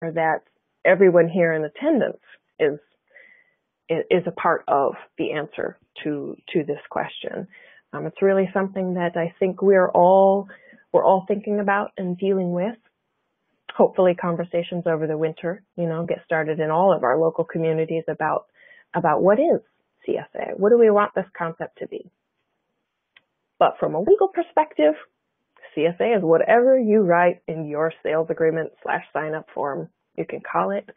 that everyone here in attendance is a part of the answer to this question. It's really something that I think we're all thinking about and dealing with. Hopefully conversations over the winter, get started in all of our local communities about what is CSA? What do we want this concept to be? But from a legal perspective, CSA is whatever you write in your sales agreement / sign-up form. You can call it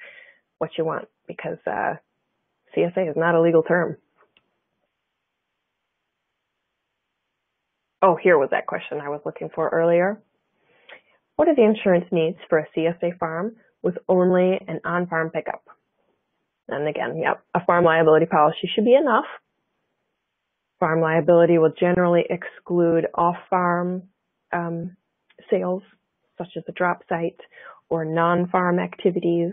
what you want, because CSA is not a legal term. Oh, here was that question I was looking for earlier. What are the insurance needs for a CSA farm with only an on-farm pickup? And again, yep, a farm liability policy should be enough. Farm liability will generally exclude off-farm sales, such as a drop site or non-farm activities.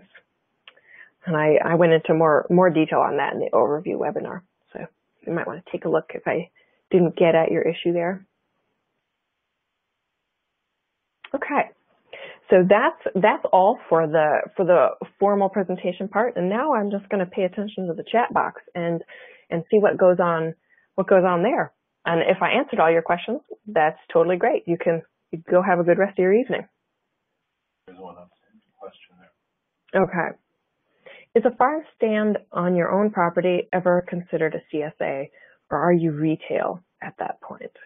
And I went into more detail on that in the overview webinar. So you might want to take a look if I didn't get at your issue there. Okay, so that's all for the formal presentation part. And now I'm just going to pay attention to the chat box and see what goes on there. And if I answered all your questions, that's totally great. You go have a good rest of your evening. There's one question there. Okay. Is a farm stand on your own property ever considered a CSA, or are you retail at that point?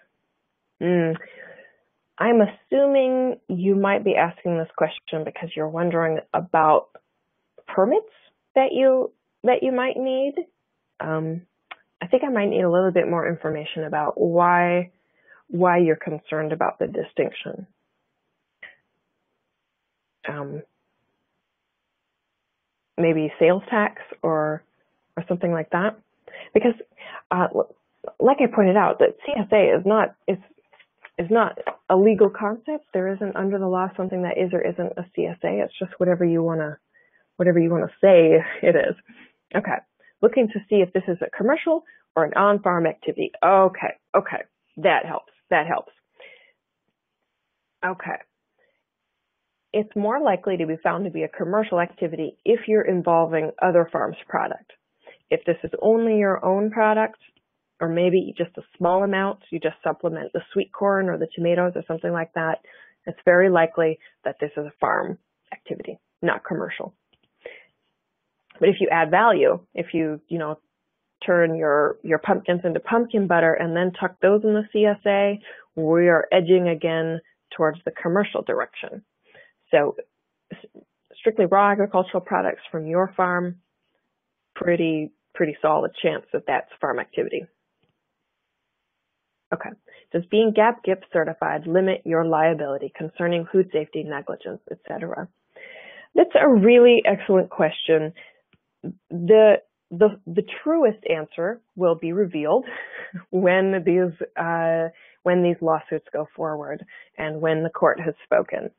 I'm assuming you might be asking this question because you're wondering about permits that you might need. I think I might need a little bit more information about why you're concerned about the distinction. Maybe sales tax or something like that, because like I pointed out, that CSA is not a legal concept. There isn't under the law something that is or isn't a CSA. It's just whatever you wanna say it is. Okay, looking to see if this is a commercial or an on-farm activity. Okay, that helps. Okay. It's more likely to be found to be a commercial activity if you're involving other farms' product. If this is only your own product, or maybe just a small amount, you just supplement the sweet corn or the tomatoes or something like that, it's very likely that this is a farm activity, not commercial. But if you add value, if you turn your pumpkins into pumpkin butter and then tuck those in the CSA, we are edging again towards the commercial direction. So strictly raw agricultural products from your farm, pretty solid chance that that's farm activity. Okay. Does being GAP-GIP certified limit your liability concerning food safety, negligence, etc.? That's a really excellent question. The truest answer will be revealed when these lawsuits go forward and when the court has spoken.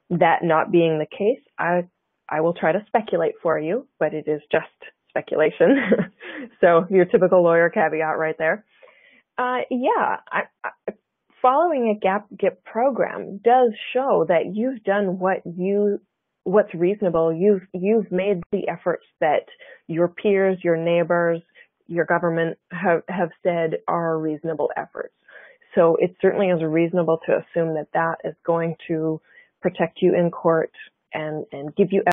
That not being the case, I will try to speculate for you, but it is just speculation. So your typical lawyer caveat right there. Following a GAP-GIP program does show that you've done what's reasonable. You've made the efforts that your peers, your neighbors, your government have said are reasonable efforts. So it certainly is reasonable to assume that that is going to protect you in court and give you